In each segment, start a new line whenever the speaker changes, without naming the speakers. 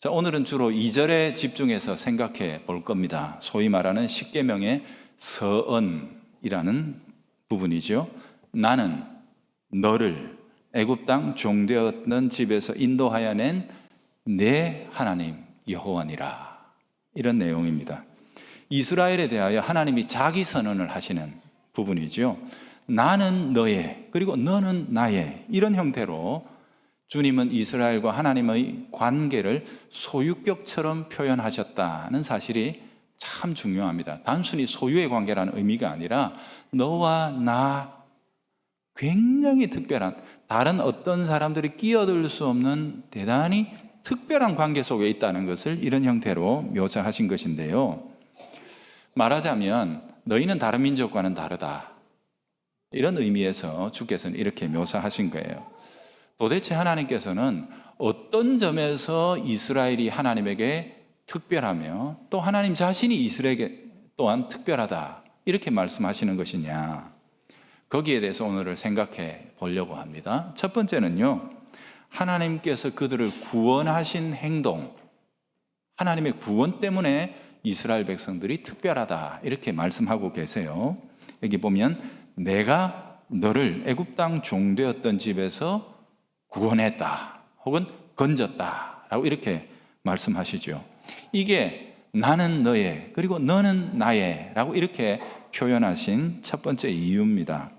자, 오늘은 주로 2절에 집중해서 생각해 볼 겁니다. 소위 말하는 십계명의 서언이라는 부분이죠. 나는 너를 애굽 땅 종되었던 집에서 인도하여 낸 내 하나님 여호와니라, 이런 내용입니다. 이스라엘에 대하여 하나님이 자기 선언을 하시는 부분이죠. 나는 너의, 그리고 너는 나의, 이런 형태로 주님은 이스라엘과 하나님의 관계를 소유격처럼 표현하셨다는 사실이 참 중요합니다. 단순히 소유의 관계라는 의미가 아니라 너와 나, 굉장히 특별한, 다른 어떤 사람들이 끼어들 수 없는 대단히 특별한 관계 속에 있다는 것을 이런 형태로 묘사하신 것인데요. 말하자면 너희는 다른 민족과는 다르다, 이런 의미에서 주께서는 이렇게 묘사하신 거예요. 도대체 하나님께서는 어떤 점에서 이스라엘이 하나님에게 특별하며 또 하나님 자신이 이스라엘에게 또한 특별하다, 이렇게 말씀하시는 것이냐, 거기에 대해서 오늘을 생각해 보려고 합니다. 첫 번째는요, 하나님께서 그들을 구원하신 행동, 하나님의 구원 때문에 이스라엘 백성들이 특별하다, 이렇게 말씀하고 계세요. 여기 보면 내가 너를 애굽 땅 종되었던 집에서 구원했다 혹은 건졌다 라고 이렇게 말씀하시죠. 이게 나는 너의 그리고 너는 나의 라고 이렇게 표현하신 첫 번째 이유입니다.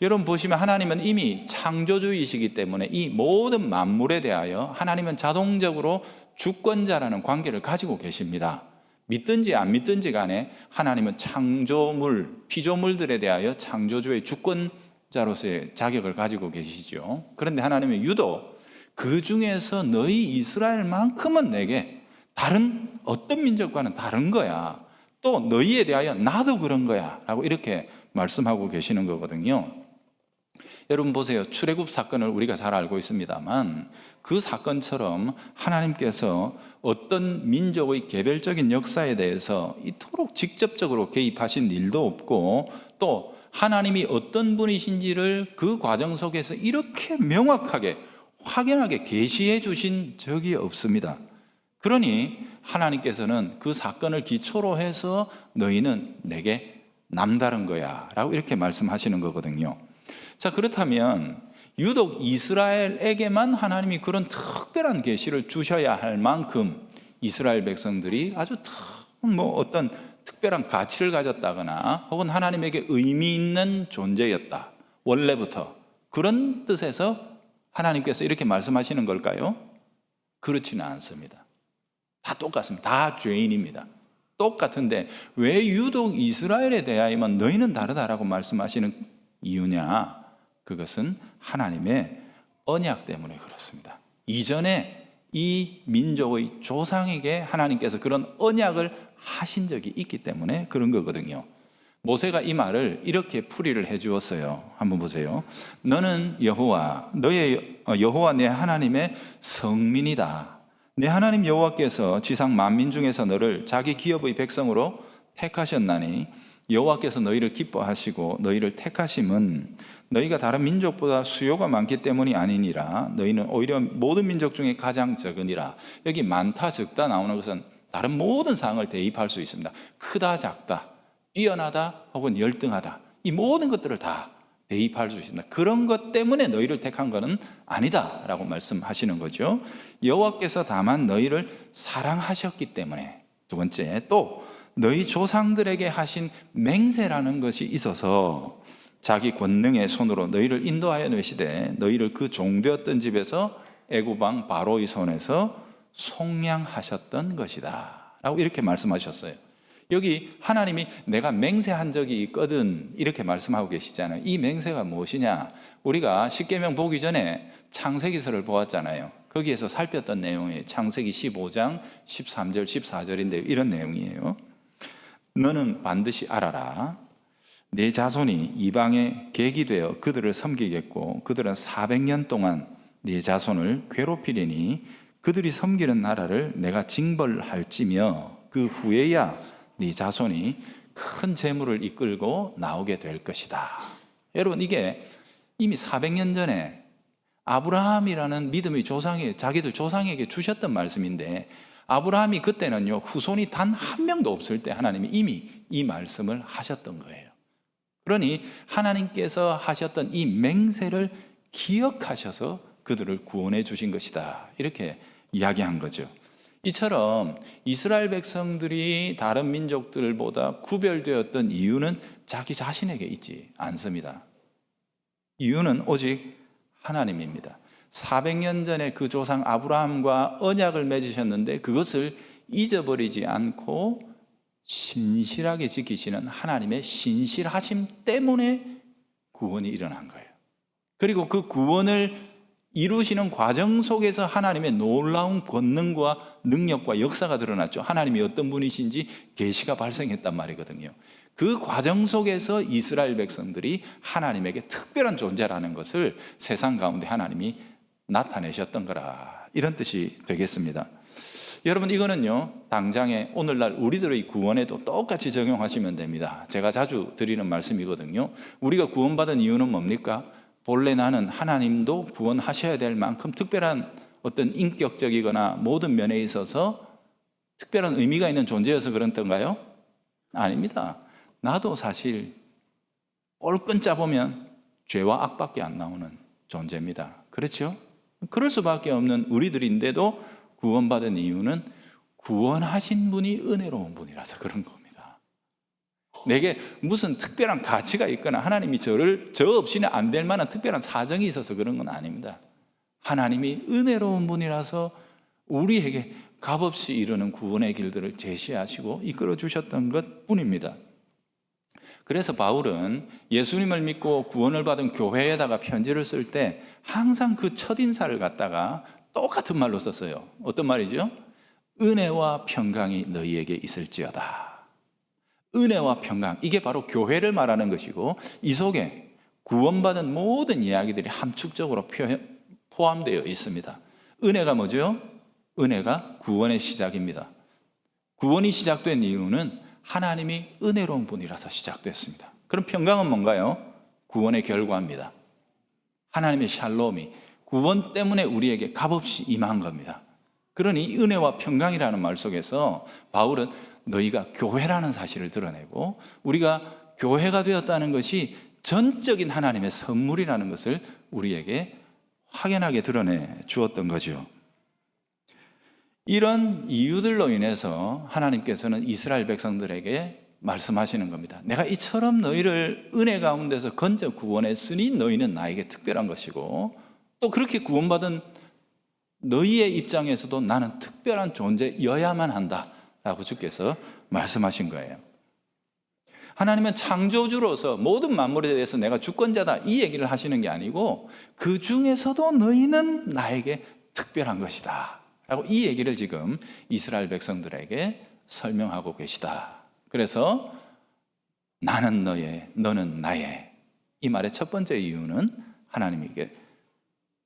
여러분 보시면 하나님은 이미 창조주이시기 때문에 이 모든 만물에 대하여 하나님은 자동적으로 주권자라는 관계를 가지고 계십니다. 믿든지 안 믿든지 간에 하나님은 창조물, 피조물들에 대하여 창조주의 주권자로서의 자격을 가지고 계시죠. 그런데 하나님은 유독 그 중에서 너희 이스라엘만큼은 내게 다른 어떤 민족과는 다른 거야, 또 너희에 대하여 나도 그런 거야 라고 이렇게 말씀하고 계시는 거거든요. 여러분 보세요. 출애굽 사건을 우리가 잘 알고 있습니다만 그 사건처럼 하나님께서 어떤 민족의 개별적인 역사에 대해서 이토록 직접적으로 개입하신 일도 없고, 또 하나님이 어떤 분이신지를 그 과정 속에서 이렇게 명확하게 확연하게 계시해 주신 적이 없습니다. 그러니 하나님께서는 그 사건을 기초로 해서 너희는 내게 남다른 거야 라고 이렇게 말씀하시는 거거든요. 자, 그렇다면 유독 이스라엘에게만 하나님이 그런 특별한 계시를 주셔야 할 만큼 이스라엘 백성들이 아주 어떤 특별한 가치를 가졌다거나 혹은 하나님에게 의미 있는 존재였다, 원래부터, 그런 뜻에서 하나님께서 이렇게 말씀하시는 걸까요? 그렇지는 않습니다. 다 똑같습니다. 다 죄인입니다. 똑같은데 왜 유독 이스라엘에 대하여만 너희는 다르다라고 말씀하시는 이유냐? 그것은 하나님의 언약 때문에 그렇습니다. 이전에 이 민족의 조상에게 하나님께서 그런 언약을 하신 적이 있기 때문에 그런 거거든요. 모세가 이 말을 이렇게 풀이를 해 주었어요. 한번 보세요. 너는 여호와, 너의 여호와 내 하나님의 성민이다. 내 하나님 여호와께서 지상 만민 중에서 너를 자기 기업의 백성으로 택하셨나니 여호와께서 너희를 기뻐하시고 너희를 택하심은 너희가 다른 민족보다 수요가 많기 때문이 아니니라. 너희는 오히려 모든 민족 중에 가장 적으니라. 여기 많다 적다 나오는 것은 다른 모든 사항을 대입할 수 있습니다. 크다 작다, 뛰어나다 혹은 열등하다, 이 모든 것들을 다 대입할 수 있습니다. 그런 것 때문에 너희를 택한 것은 아니다 라고 말씀하시는 거죠. 여호와께서 다만 너희를 사랑하셨기 때문에. 두 번째, 또 너희 조상들에게 하신 맹세라는 것이 있어서 자기 권능의 손으로 너희를 인도하여 내시되 너희를 그 종되었던 집에서 애굽 왕 바로의 손에서 속량하셨던 것이다 라고 이렇게 말씀하셨어요. 여기 하나님이 내가 맹세한 적이 있거든 이렇게 말씀하고 계시잖아요. 이 맹세가 무엇이냐? 우리가 십계명 보기 전에 창세기서를 보았잖아요. 거기에서 살폈던 내용이 창세기 15장 13절 14절인데 이런 내용이에요. 너는 반드시 알아라. 내 자손이 이방에 객이 되어 그들을 섬기겠고 그들은 400년 동안 네 자손을 괴롭히리니 그들이 섬기는 나라를 내가 징벌할지며 그 후에야 네 자손이 큰 재물을 이끌고 나오게 될 것이다. 여러분 이게 이미 400년 전에 아브라함이라는 믿음의 조상이 자기들 조상에게 주셨던 말씀인데, 아브라함이 그때는요 후손이 단 한 명도 없을 때 하나님이 이미 이 말씀을 하셨던 거예요. 그러니 하나님께서 하셨던 이 맹세를 기억하셔서 그들을 구원해 주신 것이다, 이렇게 이야기한 거죠. 이처럼 이스라엘 백성들이 다른 민족들보다 구별되었던 이유는 자기 자신에게 있지 않습니다. 이유는 오직 하나님입니다. 400년 전에 그 조상 아브라함과 언약을 맺으셨는데 그것을 잊어버리지 않고 신실하게 지키시는 하나님의 신실하심 때문에 구원이 일어난 거예요. 그리고 그 구원을 이루시는 과정 속에서 하나님의 놀라운 권능과 능력과 역사가 드러났죠. 하나님이 어떤 분이신지 계시가 발생했단 말이거든요. 그 과정 속에서 이스라엘 백성들이 하나님에게 특별한 존재라는 것을 세상 가운데 하나님이 나타내셨던 거라, 이런 뜻이 되겠습니다. 여러분, 이거는요 당장에 오늘날 우리들의 구원에도 똑같이 적용하시면 됩니다. 제가 자주 드리는 말씀이거든요. 우리가 구원받은 이유는 뭡니까? 본래 나는 하나님도 구원하셔야 될 만큼 특별한 어떤 인격적이거나 모든 면에 있어서 특별한 의미가 있는 존재여서 그렇던가요? 아닙니다. 나도 사실 꼴끈 짜보면 죄와 악밖에 안 나오는 존재입니다. 그렇죠? 그럴 수밖에 없는 우리들인데도 구원받은 이유는 구원하신 분이 은혜로운 분이라서 그런 겁니다. 내게 무슨 특별한 가치가 있거나 하나님이 저 없이는 안 될 만한 특별한 사정이 있어서 그런 건 아닙니다. 하나님이 은혜로운 분이라서 우리에게 값없이 이루는 구원의 길들을 제시하시고 이끌어 주셨던 것 뿐입니다. 그래서 바울은 예수님을 믿고 구원을 받은 교회에다가 편지를 쓸 때 항상 그 첫인사를 갖다가 똑같은 말로 썼어요. 어떤 말이죠? 은혜와 평강이 너희에게 있을지어다. 은혜와 평강, 이게 바로 교회를 말하는 것이고 이 속에 구원받은 모든 이야기들이 함축적으로 포함되어 있습니다. 은혜가 뭐죠? 은혜가 구원의 시작입니다. 구원이 시작된 이유는 하나님이 은혜로운 분이라서 시작됐습니다. 그럼 평강은 뭔가요? 구원의 결과입니다. 하나님의 샬롬이 구원 때문에 우리에게 값없이 임한 겁니다. 그러니 은혜와 평강이라는 말 속에서 바울은 너희가 교회라는 사실을 드러내고 우리가 교회가 되었다는 것이 전적인 하나님의 선물이라는 것을 우리에게 확연하게 드러내 주었던 거죠. 이런 이유들로 인해서 하나님께서는 이스라엘 백성들에게 말씀하시는 겁니다. 내가 이처럼 너희를 은혜 가운데서 건져 구원했으니 너희는 나에게 특별한 것이고 또 그렇게 구원받은 너희의 입장에서도 나는 특별한 존재여야만 한다라고 주께서 말씀하신 거예요. 하나님은 창조주로서 모든 만물에 대해서 내가 주권자다 이 얘기를 하시는 게 아니고 그 중에서도 너희는 나에게 특별한 것이다 라고 이 얘기를 지금 이스라엘 백성들에게 설명하고 계시다. 그래서 나는 너의, 너는 나의, 이 말의 첫 번째 이유는 하나님에게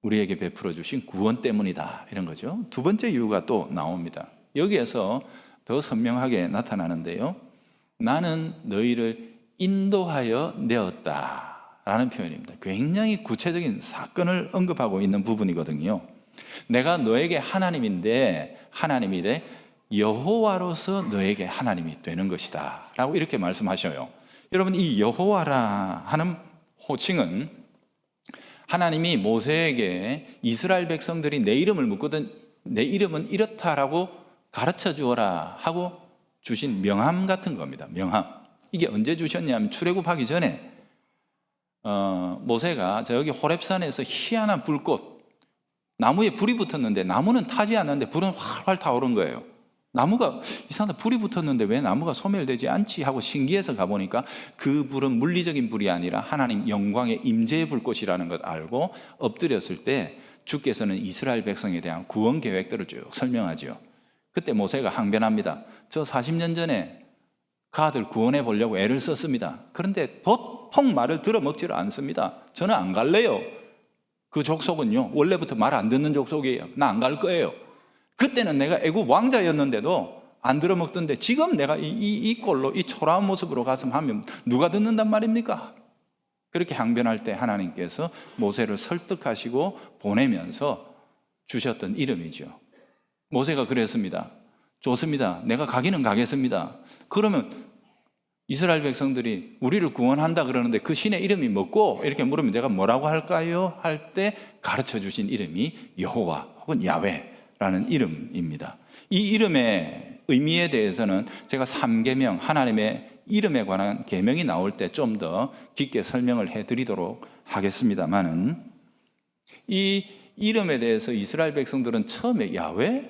우리에게 베풀어 주신 구원 때문이다, 이런 거죠. 두 번째 이유가 또 나옵니다. 여기에서 더 선명하게 나타나는데요, 나는 너희를 인도하여 내었다 라는 표현입니다. 굉장히 구체적인 사건을 언급하고 있는 부분이거든요. 내가 너에게 하나님인데 하나님이 돼 여호와로서 너에게 하나님이 되는 것이다 라고 이렇게 말씀하셔요. 여러분, 이 여호와라 하는 호칭은 하나님이 모세에게 이스라엘 백성들이 내 이름을 묻거든 내 이름은 이렇다라고 가르쳐 주어라 하고 주신 명함 같은 겁니다. 명함. 이게 언제 주셨냐면 출애굽하기 전에 모세가 저기 호렙산에서 희한한 불꽃, 나무에 불이 붙었는데 나무는 타지 않는데 불은 활활 타오른 거예요. 나무가 이상하다, 불이 붙었는데 왜 나무가 소멸되지 않지 하고 신기해서 가보니까 그 불은 물리적인 불이 아니라 하나님 영광의 임재의 불꽃이라는 걸 알고 엎드렸을 때 주께서는 이스라엘 백성에 대한 구원 계획들을 쭉 설명하죠. 그때 모세가 항변합니다. 저 40년 전에 가들 구원해 보려고 애를 썼습니다. 그런데 도통 말을 들어먹지를 않습니다. 저는 안 갈래요. 그 족속은요 원래부터 말 안 듣는 족속이에요. 나 안 갈 거예요. 그때는 내가 애굽 왕자였는데도 안 들어먹던데 지금 내가 이 꼴로 이 초라한 모습으로 가서 하면 누가 듣는단 말입니까? 그렇게 항변할 때 하나님께서 모세를 설득하시고 보내면서 주셨던 이름이죠. 모세가 그랬습니다. 좋습니다. 내가 가기는 가겠습니다. 그러면 이스라엘 백성들이 우리를 구원한다 그러는데 그 신의 이름이 뭐고? 이렇게 물으면 내가 뭐라고 할까요? 할 때 가르쳐 주신 이름이 여호와 혹은 야훼라는 이름입니다. 이 이름의 의미에 대해서는 제가 3계명, 하나님의 이름에 관한 계명이 나올 때 좀 더 깊게 설명을 해드리도록 하겠습니다만은, 이 이름에 대해서 이스라엘 백성들은 처음에 야훼?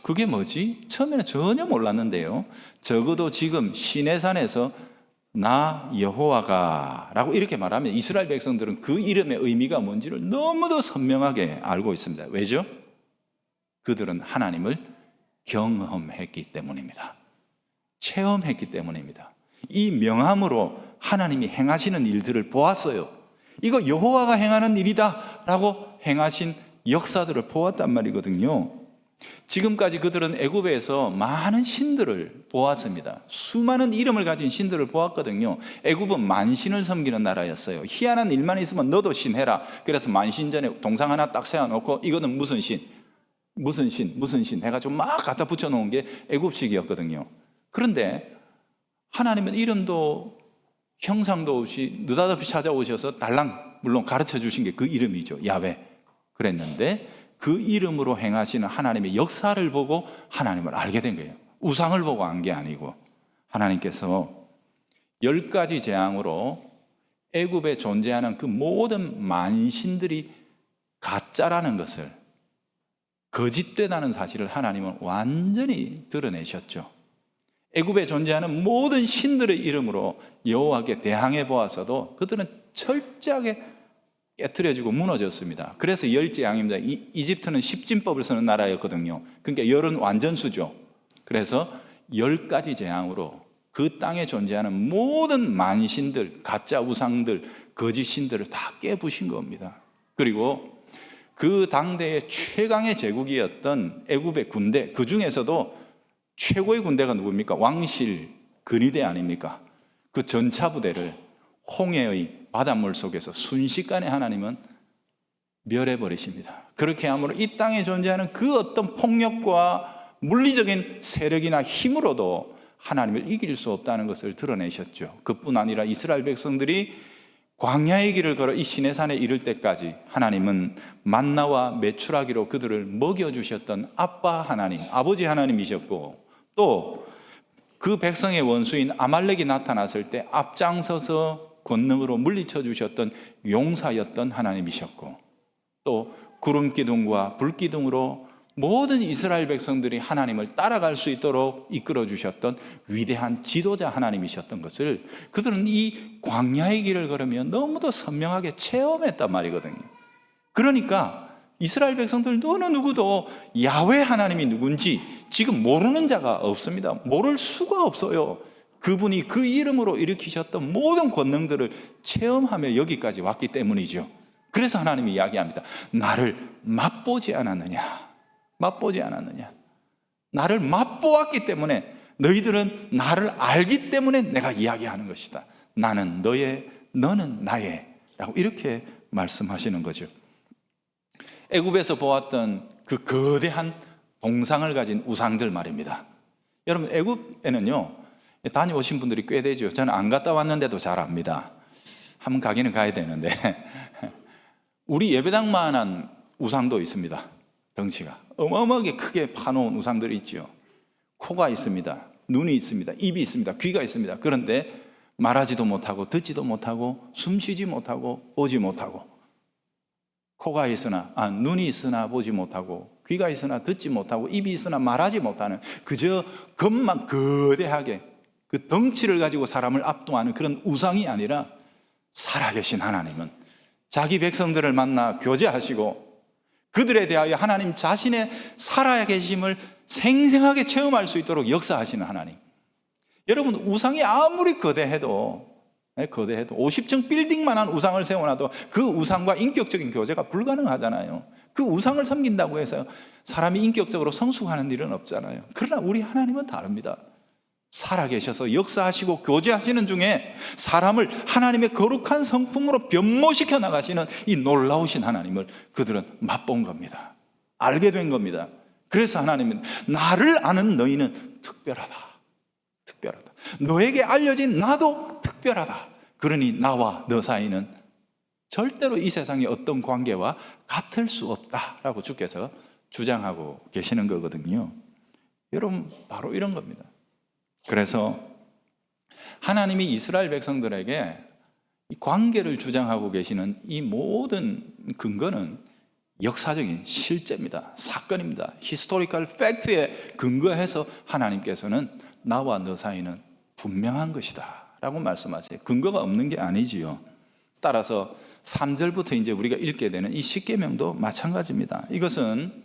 그게 뭐지? 처음에는 전혀 몰랐는데요. 적어도 지금 시내산에서 나 여호와가 라고 이렇게 말하면 이스라엘 백성들은 그 이름의 의미가 뭔지를 너무도 선명하게 알고 있습니다. 왜죠? 그들은 하나님을 경험했기 때문입니다. 체험했기 때문입니다. 이 명함으로 하나님이 행하시는 일들을 보았어요. 이거 여호와가 행하는 일이다 라고 행하신 역사들을 보았단 말이거든요. 지금까지 그들은 애굽에서 많은 신들을 보았습니다. 수많은 이름을 가진 신들을 보았거든요. 애굽은 만신을 섬기는 나라였어요. 희한한 일만 있으면 너도 신해라. 그래서 만신전에 동상 하나 딱 세워놓고 이거는 무슨 신, 무슨 신, 무슨 신 해가지고 막 갖다 붙여놓은 게 애굽식이었거든요. 그런데 하나님은 이름도 형상도 없이 느닷없이 찾아오셔서 달랑 물론 가르쳐 주신 게 그 이름이죠. 야훼 그랬는데 그 이름으로 행하시는 하나님의 역사를 보고 하나님을 알게 된 거예요. 우상을 보고 안 게 아니고 하나님께서 10가지 재앙으로 애굽에 존재하는 그 모든 만신들이 가짜라는 것을, 거짓되다는 사실을 하나님은 완전히 드러내셨죠. 애굽에 존재하는 모든 신들의 이름으로 여호와께 대항해 보았어도 그들은 철저하게 깨트려지고 무너졌습니다. 그래서 10재앙입니다. 이집트는 십진법을 쓰는 나라였거든요. 그러니까 열은 완전수죠. 그래서 10가지 재앙으로 그 땅에 존재하는 모든 만신들, 가짜 우상들, 거짓 신들을 다 깨부신 겁니다. 그리고 그 당대의 최강의 제국이었던 애굽의 군대, 그 중에서도 최고의 군대가 누굽니까? 왕실 근위대 아닙니까? 그 전차부대를 홍해의 바닷물 속에서 순식간에 하나님은 멸해버리십니다. 그렇게 함으로 이 땅에 존재하는 그 어떤 폭력과 물리적인 세력이나 힘으로도 하나님을 이길 수 없다는 것을 드러내셨죠. 그뿐 아니라 이스라엘 백성들이 광야의 길을 걸어 이 시내산에 이를 때까지 하나님은 만나와 메추라기로 그들을 먹여주셨던 아빠 하나님, 아버지 하나님이셨고, 또 그 백성의 원수인 아말렉이 나타났을 때 앞장서서 권능으로 물리쳐 주셨던 용사였던 하나님이셨고, 또 구름기둥과 불기둥으로 모든 이스라엘 백성들이 하나님을 따라갈 수 있도록 이끌어 주셨던 위대한 지도자 하나님이셨던 것을 그들은 이 광야의 길을 걸으며 너무도 선명하게 체험했단 말이거든요. 그러니까 이스라엘 백성들 어느 누구도 야훼 하나님이 누군지 지금 모르는 자가 없습니다. 모를 수가 없어요. 그분이 그 이름으로 일으키셨던 모든 권능들을 체험하며 여기까지 왔기 때문이죠. 그래서 하나님이 이야기합니다. 나를 맛보지 않았느냐? 맛보지 않았느냐? 나를 맛보았기 때문에, 너희들은 나를 알기 때문에 내가 이야기하는 것이다. 나는 너의, 너는 나의 라고 이렇게 말씀하시는 거죠. 애굽에서 보았던 그 거대한 동상을 가진 우상들 말입니다. 여러분, 애굽에는요 다녀오신 분들이 꽤 되죠. 저는 안 갔다 왔는데도 잘 압니다. 한번 가기는 가야 되는데 우리 예배당만한 우상도 있습니다. 덩치가 어마어마하게 크게 파놓은 우상들이 있죠. 코가 있습니다. 눈이 있습니다. 입이 있습니다. 귀가 있습니다. 그런데 말하지도 못하고 듣지도 못하고 숨쉬지 못하고 보지 못하고, 코가 있으나 눈이 있으나 보지 못하고, 귀가 있으나 듣지 못하고, 입이 있으나 말하지 못하는, 그저 겉만 거대하게 그 덩치를 가지고 사람을 압도하는 그런 우상이 아니라, 살아계신 하나님은 자기 백성들을 만나 교제하시고 그들에 대하여 하나님 자신의 살아계심을 생생하게 체험할 수 있도록 역사하시는 하나님. 여러분, 우상이 아무리 거대해도 50층 빌딩만한 우상을 세워놔도 그 우상과 인격적인 교제가 불가능하잖아요. 그 우상을 섬긴다고 해서 사람이 인격적으로 성숙하는 일은 없잖아요. 그러나 우리 하나님은 다릅니다. 살아계셔서 역사하시고 교제하시는 중에 사람을 하나님의 거룩한 성품으로 변모시켜 나가시는 이 놀라우신 하나님을 그들은 맛본 겁니다. 알게 된 겁니다. 그래서 하나님은 나를 아는 너희는 특별하다. 특별하다. 너에게 알려진 나도 특별하다. 그러니 나와 너 사이는 절대로 이 세상의 어떤 관계와 같을 수 없다라고 주께서 주장하고 계시는 거거든요. 여러분, 바로 이런 겁니다. 그래서 하나님이 이스라엘 백성들에게 이 관계를 주장하고 계시는 이 모든 근거는 역사적인 실제입니다. 사건입니다. 히스토리컬 팩트에 근거해서 하나님께서는 나와 너 사이는 분명한 것이다 라고 말씀하세요. 근거가 없는 게 아니지요. 따라서 3절부터 이제 우리가 읽게 되는 이 십계명도 마찬가지입니다. 이것은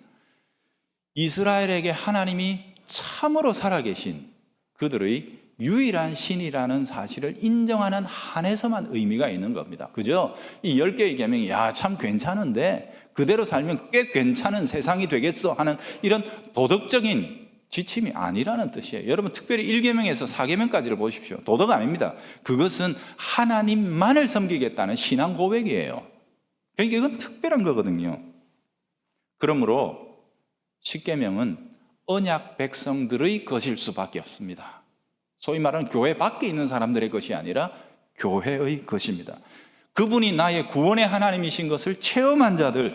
이스라엘에게 하나님이 참으로 살아계신 그들의 유일한 신이라는 사실을 인정하는 한에서만 의미가 있는 겁니다. 그죠? 이 10개의 계명이 참 괜찮은데 그대로 살면 꽤 괜찮은 세상이 되겠어 하는 이런 도덕적인 지침이 아니라는 뜻이에요. 여러분, 특별히 1계명에서 4계명까지를 보십시오. 도덕 아닙니다. 그것은 하나님만을 섬기겠다는 신앙 고백이에요. 그러니까 이건 특별한 거거든요. 그러므로 10계명은 언약 백성들의 것일 수밖에 없습니다. 소위 말하는 교회 밖에 있는 사람들의 것이 아니라 교회의 것입니다. 그분이 나의 구원의 하나님이신 것을 체험한 자들,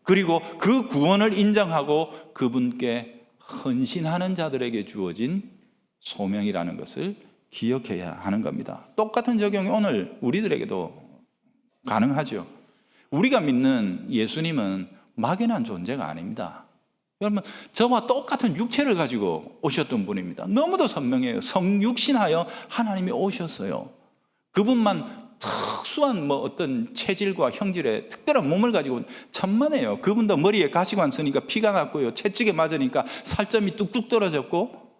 그리고 그 구원을 인정하고 그분께 헌신하는 자들에게 주어진 소명이라는 것을 기억해야 하는 겁니다. 똑같은 적용이 오늘 우리들에게도 가능하죠. 우리가 믿는 예수님은 막연한 존재가 아닙니다. 여러분, 저와 똑같은 육체를 가지고 오셨던 분입니다. 너무도 선명해요. 성육신하여 하나님이 오셨어요. 그분만 특수한 어떤 체질과 형질의 특별한 몸을 가지고 천만에요. 그분도 머리에 가시관 쓰니까 피가 났고요. 채찍에 맞으니까 살점이 뚝뚝 떨어졌고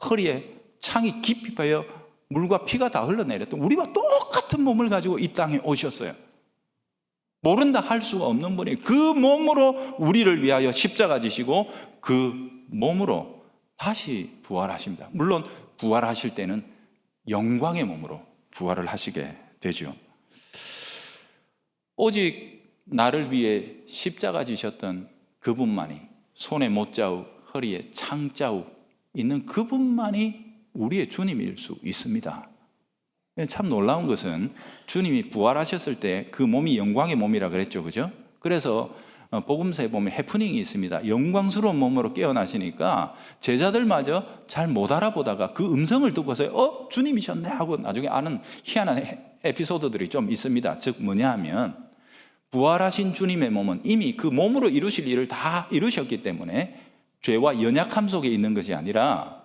허리에 창이 깊이 파여 물과 피가 다 흘러내렸던 우리와 똑같은 몸을 가지고 이 땅에 오셨어요. 모른다 할 수가 없는 분이 그 몸으로 우리를 위하여 십자가 지시고 그 몸으로 다시 부활하십니다. 물론 부활하실 때는 영광의 몸으로 부활을 하시게 되죠. 오직 나를 위해 십자가 지셨던 그분만이, 손에 못자국, 허리에 창자국 있는 그분만이 우리의 주님일 수 있습니다. 참 놀라운 것은 주님이 부활하셨을 때 그 몸이 영광의 몸이라 그랬죠. 그죠? 그래서 복음서에 보면 해프닝이 있습니다. 영광스러운 몸으로 깨어나시니까 제자들마저 잘 못 알아보다가 그 음성을 듣고서 주님이셨네 하고 나중에 아는 희한한 에피소드들이 좀 있습니다. 즉 뭐냐 하면 부활하신 주님의 몸은 이미 그 몸으로 이루실 일을 다 이루셨기 때문에 죄와 연약함 속에 있는 것이 아니라,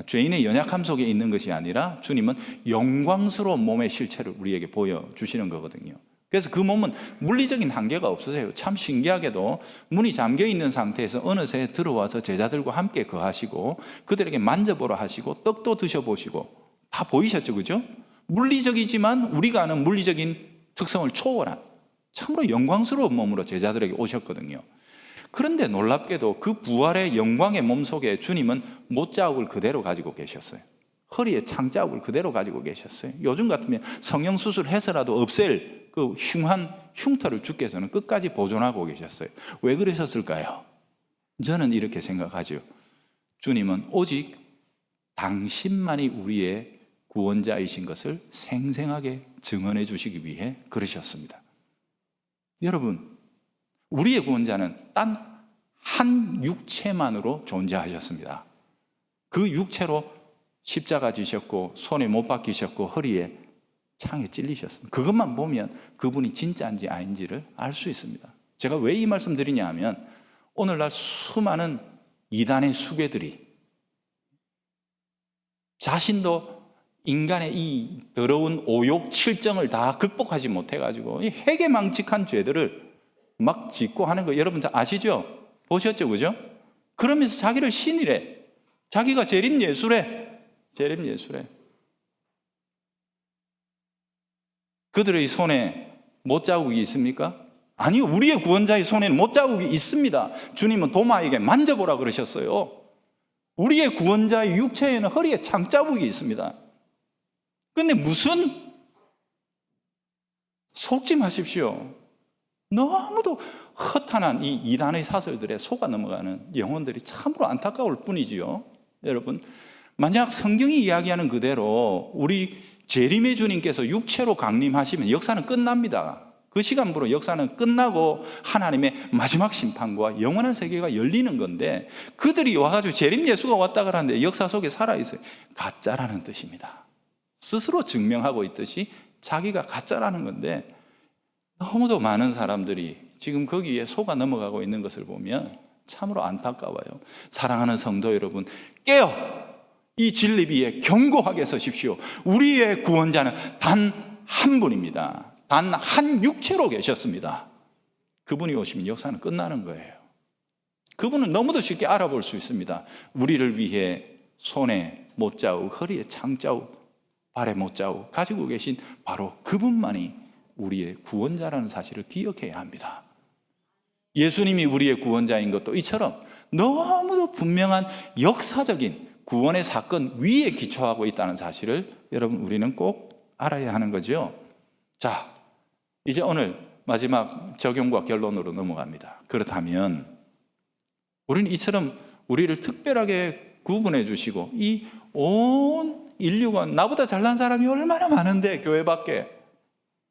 죄인의 연약함 속에 있는 것이 아니라 주님은 영광스러운 몸의 실체를 우리에게 보여주시는 거거든요. 그래서 그 몸은 물리적인 한계가 없으세요. 참 신기하게도 문이 잠겨있는 상태에서 어느새 들어와서 제자들과 함께 거하시고 그들에게 만져보라 하시고 떡도 드셔보시고 다 보이셨죠. 그죠? 물리적이지만 우리가 아는 물리적인 특성을 초월한 참으로 영광스러운 몸으로 제자들에게 오셨거든요. 그런데 놀랍게도 그 부활의 영광의 몸 속에 주님은 못자국을 그대로 가지고 계셨어요. 허리에 창자국을 그대로 가지고 계셨어요. 요즘 같으면 성형수술해서라도 없앨 그 흉한 흉터를 주께서는 끝까지 보존하고 계셨어요. 왜 그러셨을까요? 저는 이렇게 생각하죠. 주님은 오직 당신만이 우리의 구원자이신 것을 생생하게 증언해 주시기 위해 그러셨습니다. 여러분, 우리의 구원자는 단 한 육체만으로 존재하셨습니다. 그 육체로 십자가 지셨고 손에 못 박히셨고 허리에 창에 찔리셨습니다. 그것만 보면 그분이 진짜인지 아닌지를 알 수 있습니다. 제가 왜 이 말씀 드리냐 하면 오늘날 수많은 이단의 수괴들이 자신도 인간의 이 더러운 오욕, 칠정을 다 극복하지 못해가지고 이 해괴망측한 죄들을 막 짓고 하는 거 여러분 다 아시죠? 보셨죠? 그죠? 그러면서 자기를 신이래. 자기가 재림예수래. 재림예수래. 그들의 손에 못자국이 있습니까? 아니요. 우리의 구원자의 손에는 못자국이 있습니다. 주님은 도마에게 만져보라 그러셨어요. 우리의 구원자의 육체에는 허리에 창자국이 있습니다. 그런데 무슨, 속지 마십시오. 너무도 허탄한 이 이단의 사설들에 속아 넘어가는 영혼들이 참으로 안타까울 뿐이지요. 여러분, 만약 성경이 이야기하는 그대로 우리 재림의 주님께서 육체로 강림하시면 역사는 끝납니다. 그 시간부로 역사는 끝나고 하나님의 마지막 심판과 영원한 세계가 열리는 건데, 그들이 와가지고 재림 예수가 왔다 그러는데 역사 속에 살아있어요. 가짜라는 뜻입니다. 스스로 증명하고 있듯이 자기가 가짜라는 건데, 너무도 많은 사람들이 지금 거기에 속아 넘어가고 있는 것을 보면 참으로 안타까워요. 사랑하는 성도 여러분, 깨어 이 진리 위에 견고하게 서십시오. 우리의 구원자는 단 한 분입니다. 단 한 육체로 계셨습니다. 그분이 오시면 역사는 끝나는 거예요. 그분은 너무도 쉽게 알아볼 수 있습니다. 우리를 위해 손에 못자국, 허리에 창자국, 발에 못자국 가지고 계신 바로 그분만이 우리의 구원자라는 사실을 기억해야 합니다. 예수님이 우리의 구원자인 것도 이처럼 너무도 분명한 역사적인 구원의 사건 위에 기초하고 있다는 사실을 여러분, 우리는 꼭 알아야 하는 거죠. 자, 이제 오늘 마지막 적용과 결론으로 넘어갑니다. 그렇다면 우리는 이처럼 우리를 특별하게 구분해 주시고, 이 온 인류가 나보다 잘난 사람이 얼마나 많은데 교회 밖에,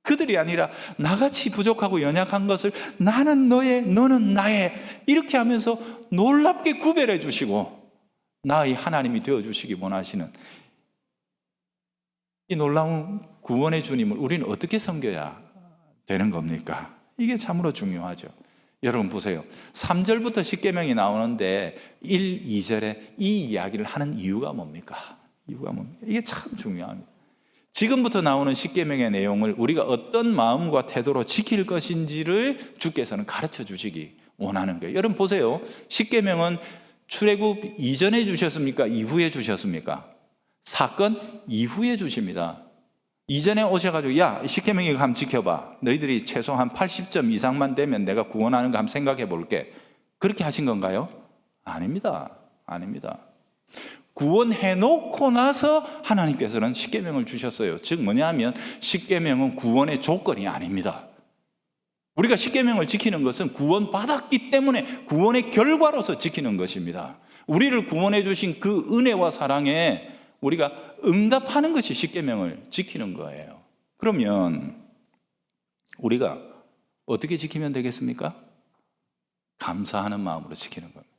그들이 아니라 나같이 부족하고 연약한 것을 나는 너의, 너는 나의, 이렇게 하면서 놀랍게 구별해 주시고 나의 하나님이 되어 주시기 원하시는 이 놀라운 구원의 주님을 우리는 어떻게 섬겨야 되는 겁니까? 이게 참으로 중요하죠. 여러분 보세요. 3절부터 십계명이 나오는데 1, 2절에 이 이야기를 하는 이유가 뭡니까? 이유가 뭡니까? 이게 참 중요합니다. 지금부터 나오는 십계명의 내용을 우리가 어떤 마음과 태도로 지킬 것인지를 주께서는 가르쳐 주시기 원하는 거예요. 여러분 보세요. 십계명은 출애굽 이전에 주셨습니까? 이후에 주셨습니까? 사건 이후에 주십니다. 이전에 오셔가지고 야, 십계명 이거 한번 지켜봐. 너희들이 최소 한 80점 이상만 되면 내가 구원하는 거 한번 생각해 볼게. 그렇게 하신 건가요? 아닙니다. 아닙니다. 구원해놓고 나서 하나님께서는 십계명을 주셨어요. 즉 뭐냐면 십계명은 구원의 조건이 아닙니다. 우리가 십계명을 지키는 것은 구원받았기 때문에 구원의 결과로서 지키는 것입니다. 우리를 구원해 주신 그 은혜와 사랑에 우리가 응답하는 것이 십계명을 지키는 거예요. 그러면 우리가 어떻게 지키면 되겠습니까? 감사하는 마음으로 지키는 겁니다.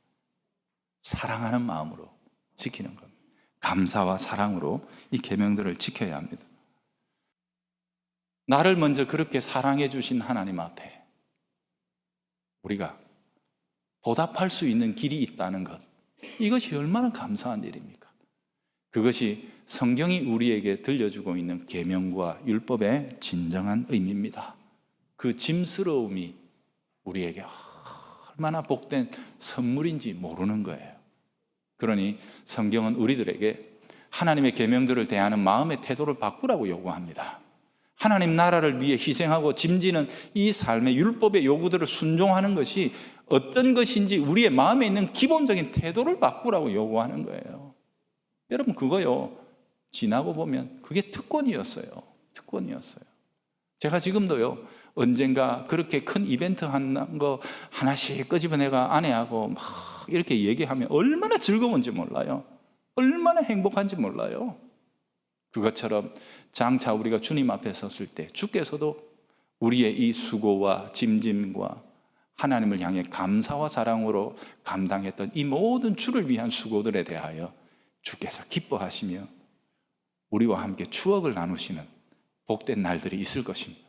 사랑하는 마음으로 지키는 겁니다. 감사와 사랑으로 이 계명들을 지켜야 합니다. 나를 먼저 그렇게 사랑해 주신 하나님 앞에 우리가 보답할 수 있는 길이 있다는 것, 이것이 얼마나 감사한 일입니까? 그것이 성경이 우리에게 들려주고 있는 계명과 율법의 진정한 의미입니다. 그 짐스러움이 우리에게 얼마나 복된 선물인지 모르는 거예요. 그러니 성경은 우리들에게 하나님의 계명들을 대하는 마음의 태도를 바꾸라고 요구합니다. 하나님 나라를 위해 희생하고 짐지는 이 삶의 율법의 요구들을 순종하는 것이 어떤 것인지 우리의 마음에 있는 기본적인 태도를 바꾸라고 요구하는 거예요. 여러분 그거요, 지나고 보면 그게 특권이었어요. 특권이었어요. 제가 지금도요, 언젠가 그렇게 큰 이벤트 한 거 하나씩 끄집어내가 아내하고 막 이렇게 얘기하면 얼마나 즐거운지 몰라요. 얼마나 행복한지 몰라요. 그것처럼 장차 우리가 주님 앞에 섰을 때 주께서도 우리의 이 수고와 짐짐과 하나님을 향해 감사와 사랑으로 감당했던 이 모든 주를 위한 수고들에 대하여 주께서 기뻐하시며 우리와 함께 추억을 나누시는 복된 날들이 있을 것입니다.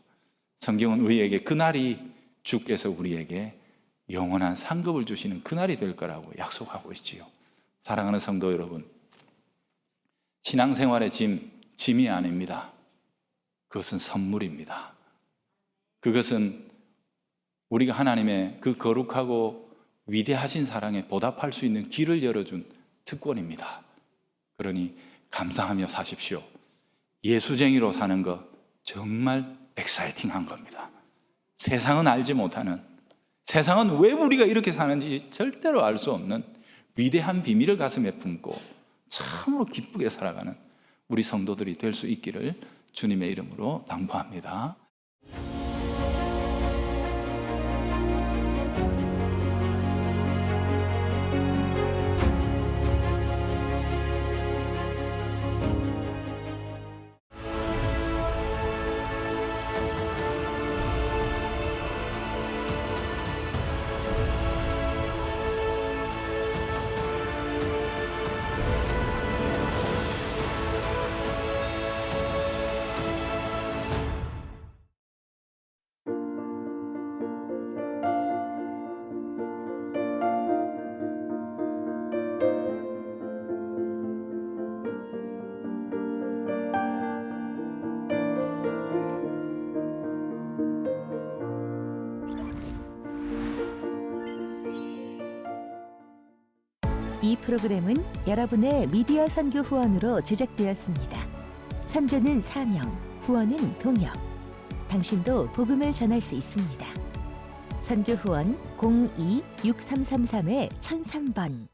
성경은 우리에게 그날이 주께서 우리에게 영원한 상급을 주시는 그날이 될 거라고 약속하고 있지요. 사랑하는 성도 여러분, 신앙생활의 짐이 아닙니다. 그것은 선물입니다. 그것은 우리가 하나님의 그 거룩하고 위대하신 사랑에 보답할 수 있는 길을 열어준 특권입니다. 그러니 감사하며 사십시오. 예수쟁이로 사는 거 정말 엑사이팅한 겁니다. 세상은 알지 못하는, 세상은 왜 우리가 이렇게 사는지 절대로 알 수 없는 위대한 비밀을 가슴에 품고 참으로 기쁘게 살아가는 우리 성도들이 될 수 있기를 주님의 이름으로 당부합니다.
이 프로그램은 여러분의 미디어 선교 후원으로 제작되었습니다. 선교는 사명, 후원은 동역. 당신도 복음을 전할 수 있습니다. 선교 후원 02-6333-1003번